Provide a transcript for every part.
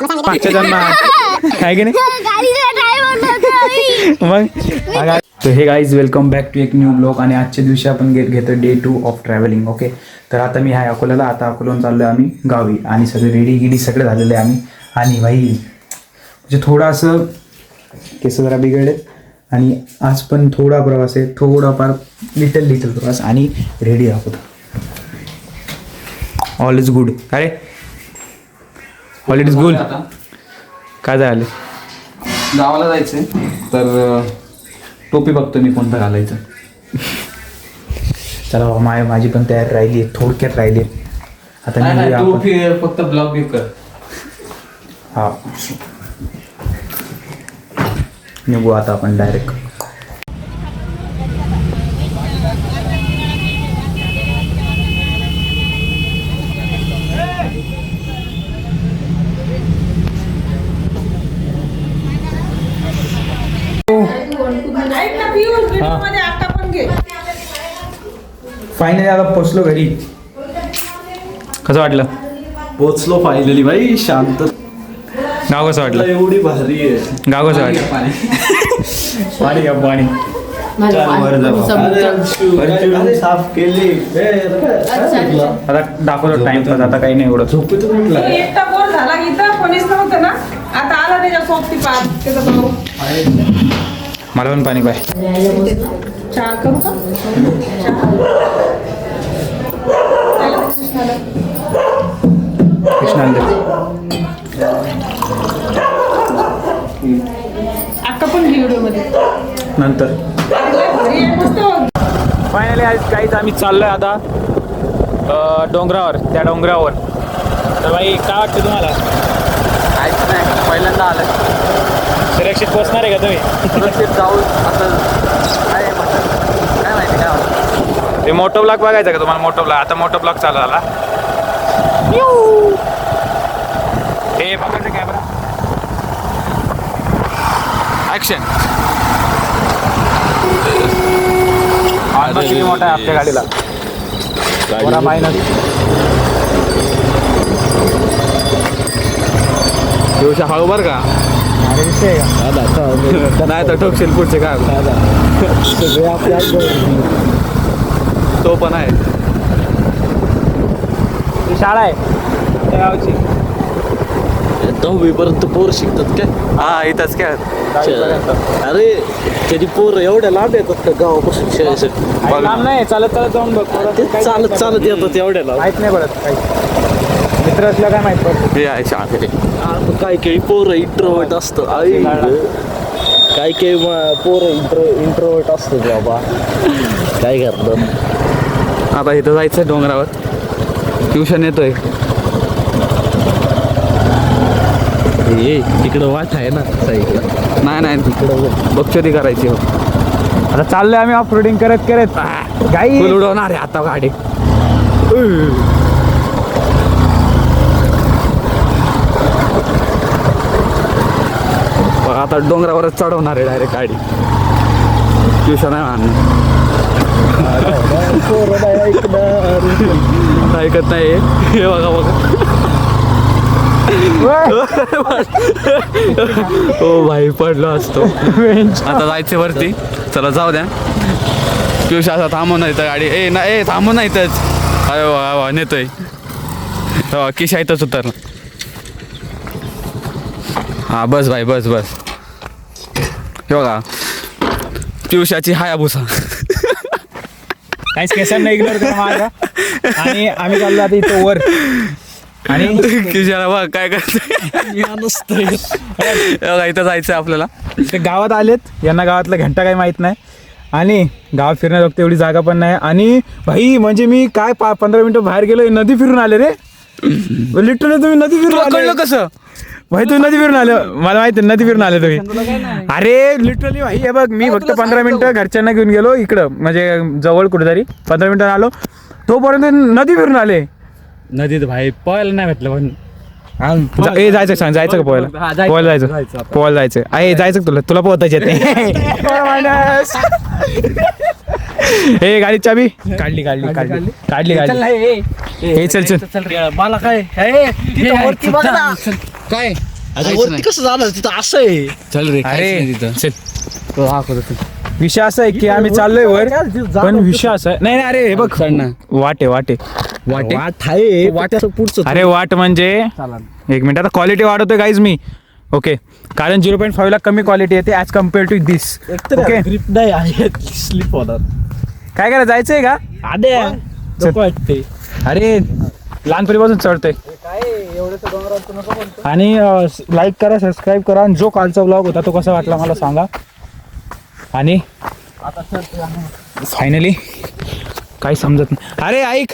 मागच्या जन्मात आहे की नाही मग. तर हे गाईज वेलकम बॅक टू एक न्यू ब्लॉग. आणि आजच्या दिवशी आपण घेतो डे 2 ऑफ ट्रॅव्हलिंग. ओके, तर आता मी आहे अकोल्याला. आता अकोल्याहून चाललो आहे आम्ही गावी आणि सगळे रेडी सगळे झालेले आहे आम्ही. आणि भाई म्हणजे थोडं असं केस जरा बिघडले आणि आज पण थोडा प्रवास आहे, थोडाफार लिटल प्रवास आणि रेडी आहोत. All is good. अरे ऑल इट इज गुड. काय झालं? गावाला जायचंय तर टोपी बघतो मी कोणतं घालायचं. चला माझी पण तयारी राहिली आहे, थोडक्यात राहिली आहे. आता टोपी फक्त ब्लॉग बी कर. हा निघू आता आपण डायरेक्ट. फायनली आता पोचलो घरी. कसं वाटलं? पोचलो फायनली भाई. शांत. गाव कसं वाटलं? एवढी भारी आहे. गाव कसं वाटलं? पाणी घ्या पाणी. साफ केली आता दाखवतो टाइम. आता काही नाही एवढं. एकटा बोर झाला इथं कोणीच नव्हतं ना. आता आला त्याच्या सोबती पाच त्याचा भाऊ. मला पण पाणी पाय. चहा करू का? अक्का पण व्हिडिओ मध्ये नंतर फायनली आज काहीच आम्ही चाललोय आता डोंगरावर. त्या डोंगरावर तर भाई काय वाटतं तुम्हाला? काहीच नाही, पहिल्यांदा आलं. सुरक्षित पोचणार आहे का तुम्ही? सुरक्षित जाऊ असं काय माहिती काय. ते मोटो ब्लॉग बघायचा का तुम्हाला? मोटो ब्लॉग आता मोटो ब्लॉग चालू झाला. हे बघायचं कॅमेरा ऍक्शन. किती मोठा आहे आपल्या गाडीला. थोडा मायनस दिवसा हळू बर का. अरे विषय का नाही तर ठोकशील पुढचे काय. तो पण आहे. ही शाळा आहे त्या गावची. 10वी पर्यंत पोर शिकतात काय? हा इथंच काय. अरे त्याची पोर एवढ्या लांब येतात का गावापासून शाळेसाठी? लांब नाही, चालत जाऊन बघ. ते चालत येतात एवढ्या लांब. माहित नाही पडत काही. मित्र असलं काय माहित पडत. हे आहे शाळा. काही काही पोरं इंट्रोवर्ट असतं. काही काही पोरं इंट्रोवर्ट असतं बाबा. काय करतात? आता इथं जायचं डोंगरावर. ट्युशन येतोय. तिकडं वाट आहे ना साईडला. नाही तिकडं बक्षरी करायची. आता चाललोय आम्ही ऑफ रोडिंग करत गाई फुल उडवणार आहे आता गाडी. आता डोंगरावरच चढवणार आहे डायरेक्ट गाडी. ट्युशन आहे ऐकत नाही. हे बघा ओ भाई पडलो असतो. आता जायचं वरती. चला जाऊ द्या. पियुष असा थांबून नाही तर गाडी. नाही थांबून नाही तरच. अरे वा नेतोय. किशा इथंच उतरला. हा बस भाई बस. हे बघा पियुषाची हायाबुसा. काहीच केसांना इग्नोर करा माझा. आणि आम्ही चाललो आता इथं वर. आणि किशाला बघ काय करतोय. इथं जायचं आपल्याला. ते गावात आलेत. यांना गावातला घंटा काही माहित नाही. आणि गावात फिरण्याजोगते एवढी जागा पण नाही. आणि भाई म्हणजे मी काय 15 मिनिटं बाहेर गेलो. नदी फिरून आले रे. लिटरली तुम्ही नदी फिरून आले. कसं भाई तुम्ही नदी फिरून आले? मला माहिती नदी फिरून आले तुम्ही. अरे लिटरली भाई हे बघ मी फक्त 15 मिनिटं घरच्यांना घेऊन गेलो इकडं म्हणजे जवळ कुठेतरी. 15 मिनिटं आलो तोपर्यंत नदी फिरून आले. नदीत भाई पोहायला नाही भेटलं पण. जायचं सांग. जायचं का पोहायला जायचं. आहे जायचं तुला पोहताच येते. हे गाडी चाबी काढली हे चल मला काय अरे वरती कसं जाणार तिथं असं आहे. चल रे अरे तिथं चल. तो दाखवतो तू. विषय असा आहे की आम्ही चाललोय वर, पण विषय असा आहे नाही नाही, अरे हे बघ चढ ना. वाटे वाटे वाटे वाट आहे वाट्याचं पुढचं अरे वाट म्हणजे एक मिनिट, आता क्वालिटी वाढवतोय गाईज मी. ओके, कारण 0.5 ला कमी क्वालिटी येते as compared to this. Okay, grip नाही आहे स्लिप होणार. काय करायचं, जायचंय का? आद्या नको वाटते. अरे लहानपणीपासून चढतोय. आणि लाईक करा, सबस्क्राईब करा, आणि जो कालचा व्लॉग होता तो कसा वाटला मला सांगा. आणि फायनली काही समजत नाही. अरे ऐक,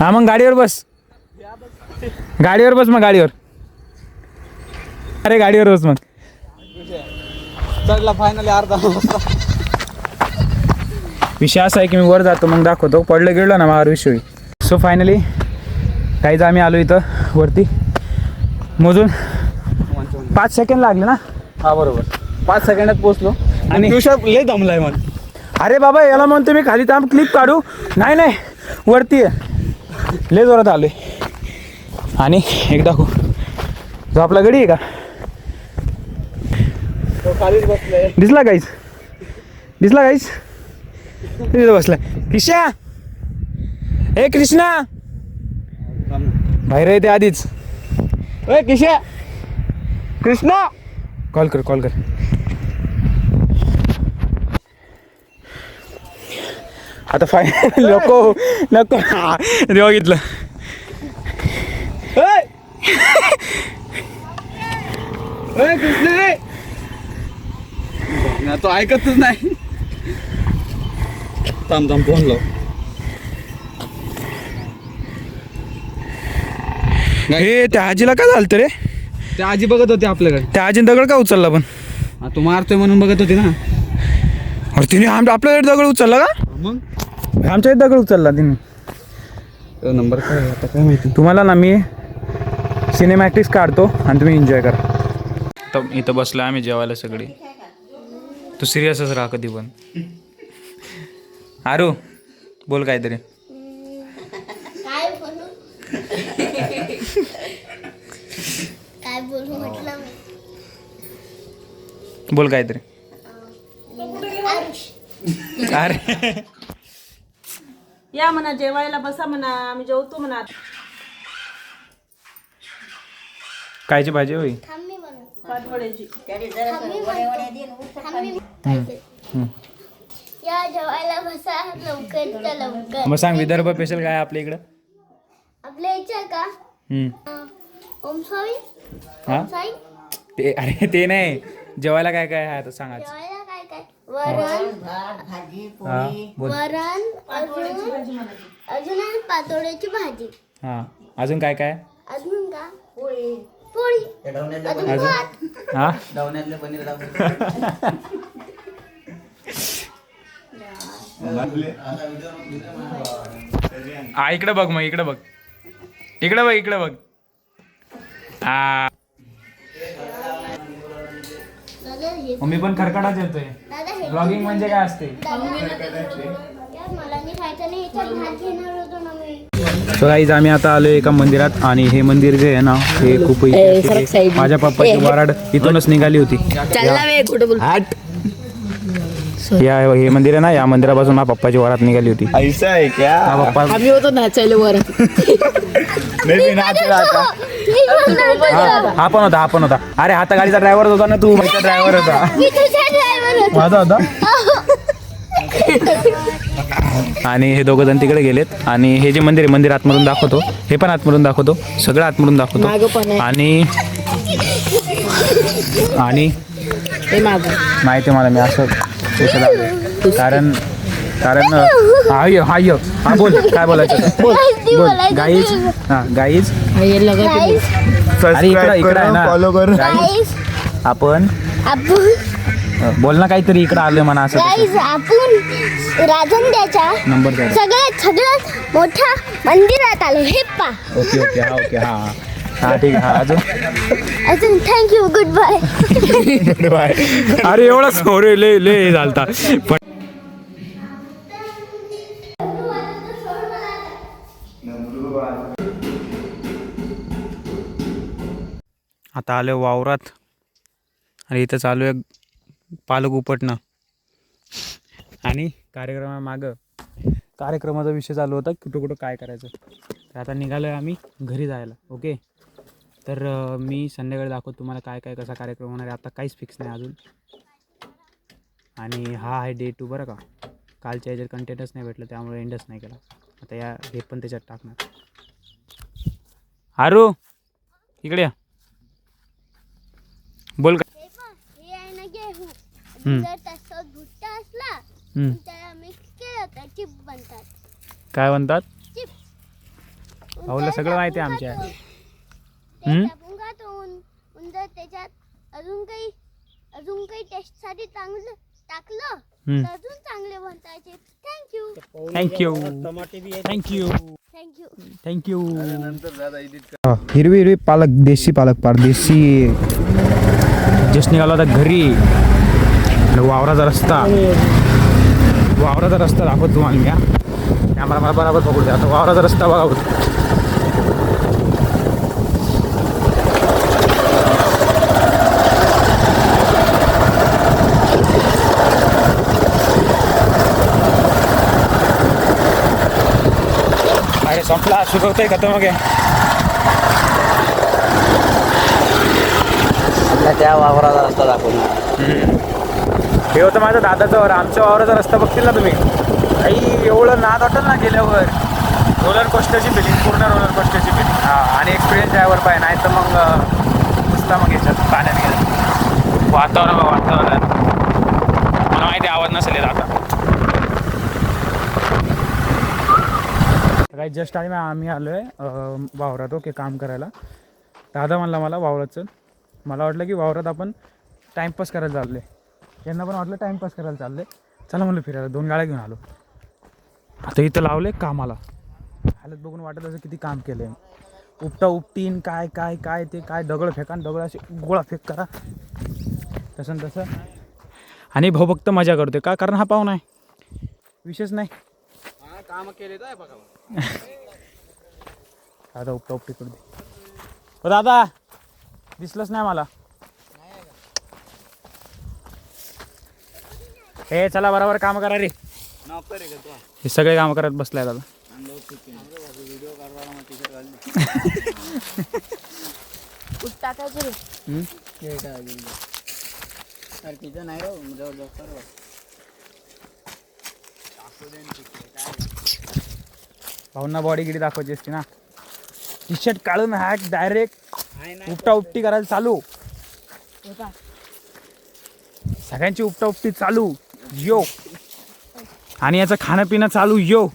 हा मग गाडीवर बस, गाडीवर बस मग, गाडीवर. अरे गाडीवर बस मग. चढला फायनली अर्धा वाजता. विषय असा आहे की मी वर जातो मग दाखवतो, पडलं गेलं ना माझा विषय. सो फायनली काहीच आम्ही आलो इथं वरती. मोजून 5 सेकंड लागले ना. हा बरोबर, 5 सेकंदात पोहोचलो. आणि लय दमलाय मग. अरे बाबा याला म्हणतो मी खाली थांब, क्लिप काढू. नाही नाही, वरती आहे, लय जोरात आलोय. आणि एक दाखवू, जो आपला गडी आहे का, खालीच बसलाय. दिसला काहीच, दिसला काहीच, तिथं बसलाय. किशा, ए कृष्णा, बाहेर येते आधीच. ए किशा, कृष्णा, कॉल कर, कॉल कर. आता फायनल नको नको, हा रे बघितलं. तो ऐकतच नाही. थांब थांब फोन लाव. हे त्या आजीला काय झालं रे? त्या आजी बघत होते आपल्याकडे. त्या आजीने दगड का उचलला पण? तू मारतोय म्हणून बघत होती ना. अरे तिने आपल्याकडे दगड उचलला का? मग आमच्या इथे दगड उचलला तिने. नंबर काय आता काय माहिती. तुम्हाला ना मी सिनेमॅटिक्स काढतो आणि तुम्ही एन्जॉय करा. तर इथं बसलो आम्ही जेवायला सगळे. तू सिरियसच राहा कधी पण. आरू बोल काहीतरी. काय बोलू म्हटलं मी. बोल काहीतरी. अरे या म्हणा जेवायला बसा म्हणा, आम्ही जेवतो म्हणा. कायची भाजी होई? थांबी म्हणून पाटवड्याची. या जेवायला बसा लवकर लवकर. मग सांग विदर्भ स्पेशल काय आपल्या इकडं? आपल्या इच्छा का ओम स्वामी हा साई ते, अरे ते नाही, जेवायला काय काय आहे आता सांगा. जेवायला काय काय वरण हा बोल. वरण अजून पातोड्याची भाजी. हा अजून काय काय? अजून का पोळी अजून भात. हा इकडे बघ मग, इकडे बघ, इकडे बघ, इकडे बघ. हा दादा हे मी पण खरकटाच येतोय. दादा हे ब्लॉगिंग म्हणजे काय असते? यार मला नाही खायचं नाही, याच्यात भात घेणार होतो ना मी. सो गाईज आम्ही आता आलोय एका मंदिरात, आणि हे मंदिर जे आहे ना हे खूप ऐतिहासिक आहे. माझ्या पप्पाची वराड इथूनच निघाली होती. या हे मंदिर आहे ना, या मंदिरापासून माझ्या पप्पाची वरात निघाली होती. ऐसा आहे क्या? हा पप्पा, आम्ही होतो नाचायला वर. हा पण होता, हा पण होता. अरे हाता गाडीचा ड्रायव्हर होता ना तू, माझा ड्रायव्हर होता. मी तुझा ड्रायव्हर होतो. माझा होता. आणि हे दोघं जण तिकडे गेलेत. आणि हे जे मंदिर आहे, मंदिर आतमधून दाखवतो, हे पण आतमधून दाखवतो, सगळं आतमधून मागं पण दाखवतो. आहे. आणि हे माझं माहिती मला, मी असं स्पेशल आलोय कारण हा बोल काय बोलायचं बोल बोल. गाईज, हा गाईज, हे लगा अरे इकडं आहे ना, गाईस आपण बोल ना काहीतरी, इकडं आलोय म्हणा असं गाईस आपण राजंद्याच्या नंबर द्या. सगळ्यात मोठ्या मंदिरात आलो. हे पा ओके ओके हा ओके हा हा ठीक आहे. हा अजून थँक्यू गुड बाय. अरे एवढा सोरे ले ले झालता पण आता आलो वावरात आणि इथं चालू आहे पालक उपटणं आणि कार्यक्रमामागं कार्यक्रमाचा विषय चालू होता कुठं कुठं काय करायचं. तर आता निघालो आहे आम्ही घरी जायला. ओके, तर मी संध्याकाळी दाखवतो तुम्हाला काय काय कसा कार्यक्रम होणार आहे. आता काहीच फिक्स नाही अजून. आणि हा आहे डे 2 बरं का. कालच्या ह्याच्यात कंटेंटच नाही भेटलं त्यामुळे एंडच नाही केला. आता या हे पण त्याच्यात टाकणार. आरू इकडे या. बोल का. हे आहे ना गेहूं. हम्म. जर तसं भुट्टा असला हम्म. त्याला मिक्स केलं तर चिप बनतात. काय म्हणतात? चिप्स. भाऊला सगळं माहिती आहे आमच्या. ते टाकून खातो. जर त्याच्यात अजून काही टेस्टसाठी चांगलं टाकलं हम्म. तर अजून चांगले बनतात चिप्स. थँक्यू. थँक्यू टमाटे बी थँक्यू थँक्यू. थँक्यू. नंतर दादा edit हिरवी हिरवी पालक, देशी पालक, पार देशी. जस्ट निघाला होता घरी. आणि वावराचा रस्ता दाखवतो तुम्हाला मी. कॅमेरा मला बरोबर पकडू द्या. आता वावराचा रस्ता बघा होतो. अरे संपला, सुकवतोय खतम मग. त्या वावराचा रस्ता दाखवणार. हे होतं माझ्या दादाचं वर. आमच्या वावराचा रस्ता बघतील ना तुम्ही, काही एवढं नाद वाटेल ना गेल्यावर. रोलर कोस्टरची फिलिंग, पूर्ण रोलर कोस्टरची फिलिंग. हां, आणि एक्सपिरियन्स ड्रायव्हर पाहिजे, नाही तर मग नुसता मग याच्यात पाण्यात गेलं. वातावरण मला माहिती आवाज नसेल येत आता. काही जस्ट आम्ही आलो आहे वावरात. ओके, काम करायला. दादा म्हणला मला वावरात चल. मला वाटलं की वावरात आपण टाईमपास करायला चाललो आहे. यांना पण वाटलं टाईमपास करायला चाललं आहे. चला म्हणलं फिरायला. 2 गाड्या घेऊन आलो. आता इथं लावले कामाला. हालत बघून वाटत असं किती काम केलं आहे. उपटा उपटीन काय काय काय ते काय दगड फेका, दगड असे गोळा फेक करा, तसं. आणि भाऊ फक्त मजा करतोय का, कारण हा पाहुणा आहे, विशेष नाही. काम केले तर बघा. दादा उपटा उपटी करू दे. हो दादा, दिसलंच नाही मला. हे चला बरोबर काम करा रे. हे सगळे काम करत बसलाय दादा. कुठ टाकायचं रे. भाऊंना बॉडी गिडी दाखवायची असते ना. टी शर्ट काढून हॅक डायरेक्ट उपटा उपटी करायला चालू. सगळ्यांची उपटा उपटी चालू यो. आणि याचं खाणं पिणं चालू यो.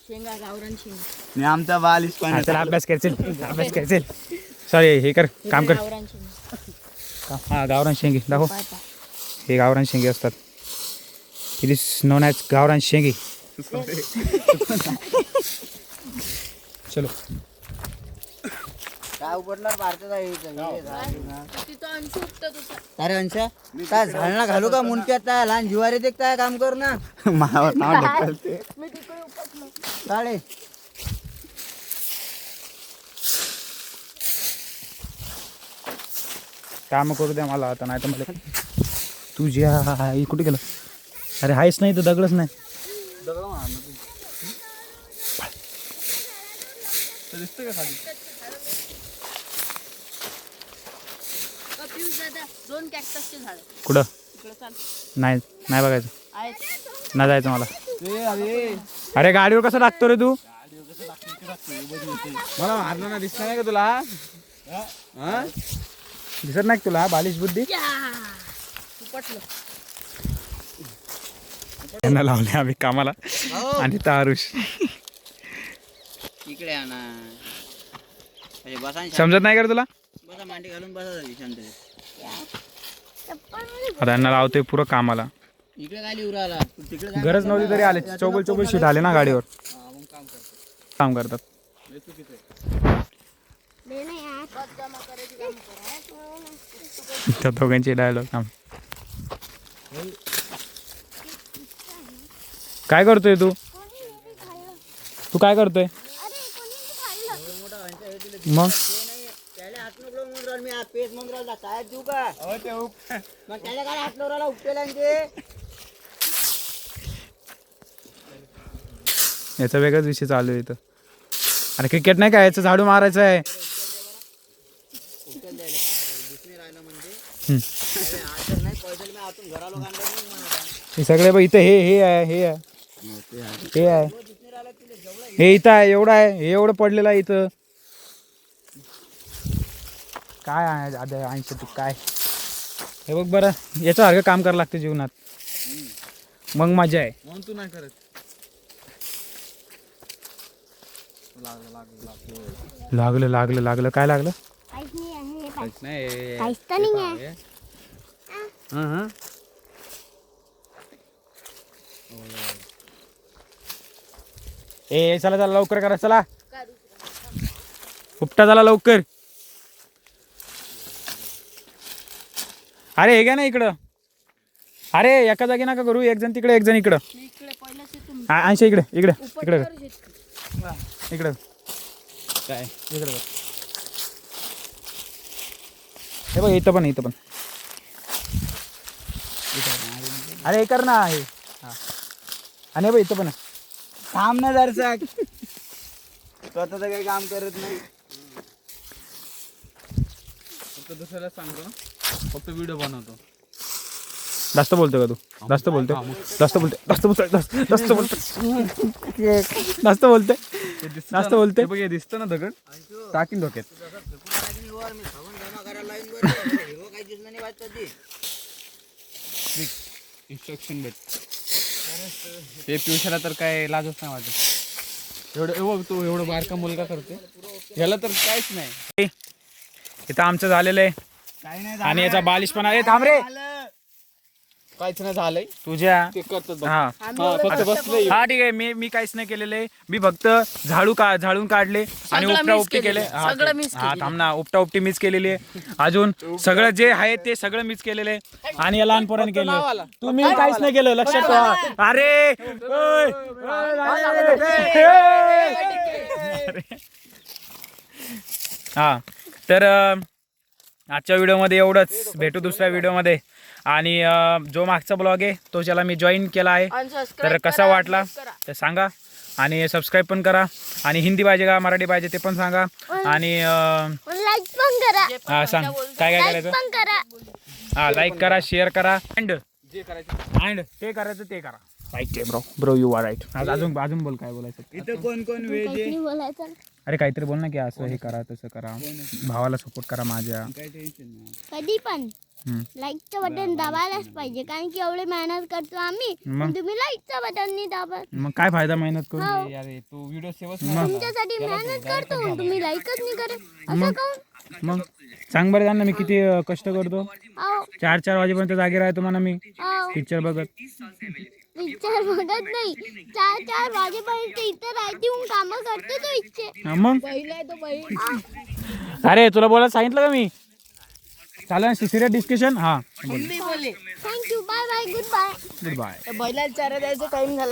शेंगा गावरान शेंगा. मी आमचा बालिश हा, चला अभ्यास करायचे. सॉरी, हे कर, काम कर. गावरान शेंगा. हा, गावरान शेंगे दाखव. हे गावरान शेंगे असतात. इट इज नोन ॲज गावरान शेंगे. चलो. काय उघडणार भारतात तिथं अंशू उपटत होता. अरे अंशा काय झाडना घालू का मुंडक्यात काय लहान जिवारी ते काय काम कर ना मावावर नाव ढकलते. मी तिकडे उपटलो. काढे काम करू द्या मला आता, नाही तर मला तुझ्या कुठे गेलं. अरे हायच नाही तर दगडच नाही. दिसतं का खाली? पियुष दादा 2 कॅक्टसचे झाड कुठं? इकडे चाल. नाही बघायचं. आहेत. नाही जायचं मला. अरे गाडीवर कसं टाकतो रे तू? मला मारलं ना, दिसलं नाही का तुला? दिसत नाही का तुला बालिश बुद्धी? उपटलो. त्यांना लावले आम्ही कामाला. आणि तारुष इकडे आणा बसा समजत नाही का तुला? बसा मांडी घालून बसा शांत. आता यांना लावतोय पुरं कामाला. इकडे खाली उराला तिकडे गरज नव्हती तरी आले. चौबल शीट आले ना गाडीवर. काम करतात. त्या दोघांचे डायलॉग काम. काय करतोय तू? तू काय करतोय मग? मी पेस मंदिराला काय देऊ का मग त्याच्या काय हात लावला उपटेला ते याचा वेगळाच विषय चालू आहे इथं. अरे क्रिकेट नाही का, याचं झाडू मारायचं आहे. हे सगळे बघ इथं हे आहे, हे आहे, हे आहे, हे इथं आहे, एवढं आहे, हे एवढं पडलेलं आहे इथं. काय आहे आता 80 तू काय हे बघ बरं, याच्यासारखं काम करावं लागतं जीवनात, मग मजा आहे. म्हणून तू नाही करत. लागलं लागलं लागलं काय लागलं? काहीच नाही आहे काहीच नाही. काहीच तर नाही आहे. ए चला चला लवकर करा, चला उपटा झाला लवकर. अरे हे घ्या ना इकडं. अरे एका जागी नका करू, एक जण तिकडे एक जण इकडं. ऐंशी इकडे इकडे इकडे इकडे काय इकडे बघ. हे बघ इथं पण, इथं पण. अरे हे कर ना हे. आणि हे बघ इथं पण. थांब ना जरसा स्वतःच काही काम करत नाही. फक्त दुसऱ्याला सांगतो ना, फक्त व्हिडिओ बनवतो. जास्त बोलतो का तू? जास्त बोलतो, जास्त बोलते, जास्त बोलतोय, जास्त बोलतोय, जास्त बोलतोय, जास्त बोलते. बघ हे दिसतं ना दगड, टाकीन डोक्यात. इन्स्ट्रक्शन भेट. हे पिवशाला तर काय लाजच नाही वाटत. एवढं तो एवढं बारका मुलगा करते, याला तर काहीच नाही. इथं आमचं झालेलं आहे आणि याचा बालिशपणा. अरे थांब रे, काहीच नाही झालंय. तुझ्या ते करतात बघ. हा फक्त बसलंय. हा ठीक आहे. मी काहीच नाही केलेलं आहे. मी फक्त झाडून काढले आणि सगळं उपटा मीच उपटी केले. केलेलं. सगळं मीच हा केलेलं. थांब ना, उपटा उपटी मीच केलेली आहे. अजून सगळं जे आहे ते सगळं मीच केलेलं आहे आणि या लहान पोराने केलं. तुम्ही काहीच नाही केलं, लक्षात ठेवा. अरे ओय, अरे. हा तर आजच्या व्हिडिओमध्ये एवढंच. भेटू दुसऱ्या व्हिडिओमध्ये. आणि जो मागचा ब्लॉग आहे तो ज्याला मी जॉईन केला आहे, तर कसा वाटला ते सांगा. आणि सबस्क्राईब पण करा. आणि हिंदी पाहिजे का मराठी पाहिजे ते पण सांगा. आणि लाईक पण करा. हा सांग काय काय लाईक करायचं. पण करा. हा लाईक करा, शेअर करा अँड जे करायचं ते करायचं ते करा. Right bro you are right. अजून बोल काय बोलायचं. इथं कोण कोण वेज काहीच नाही बोलायचं. अरे काहीतरी बोल ना की असं हे करा तसं करा. भावाला सपोर्ट करा माझ्या. कधी पण हम्म. लाईकचं बटन दाबायलाच पाहिजे, कारण की एवढे मेहनत करतो आम्ही. मग? पण तुम्ही लाईकचं बटन नाही दाबत. मग काय फायदा मेहनत करून. हो. अरे तू व्हिडिओ सेवच तुमच्यासाठी मेहनत करतो पण तुम्ही लाईकच नाही करत. असं काऊन? मग सांग बरं त्यांना मी किती कष्ट करतो. आओ 4 वाजेपर्यंत जागे राहतो म्हणा मी आओ पिक्चर बघत. पिक्चर बघत नाही. 4 वाजेपर्यंत इथं राहते कामं करते तो इच्छे. हा, मग अरे तुला बोलायला सांगितलं का मी. चालेल ना सिरियस डिस्कशन. हा thank you. Bye bye. Goodbye. Goodbye. बैलाला चारा द्यायचा टाइम झाला.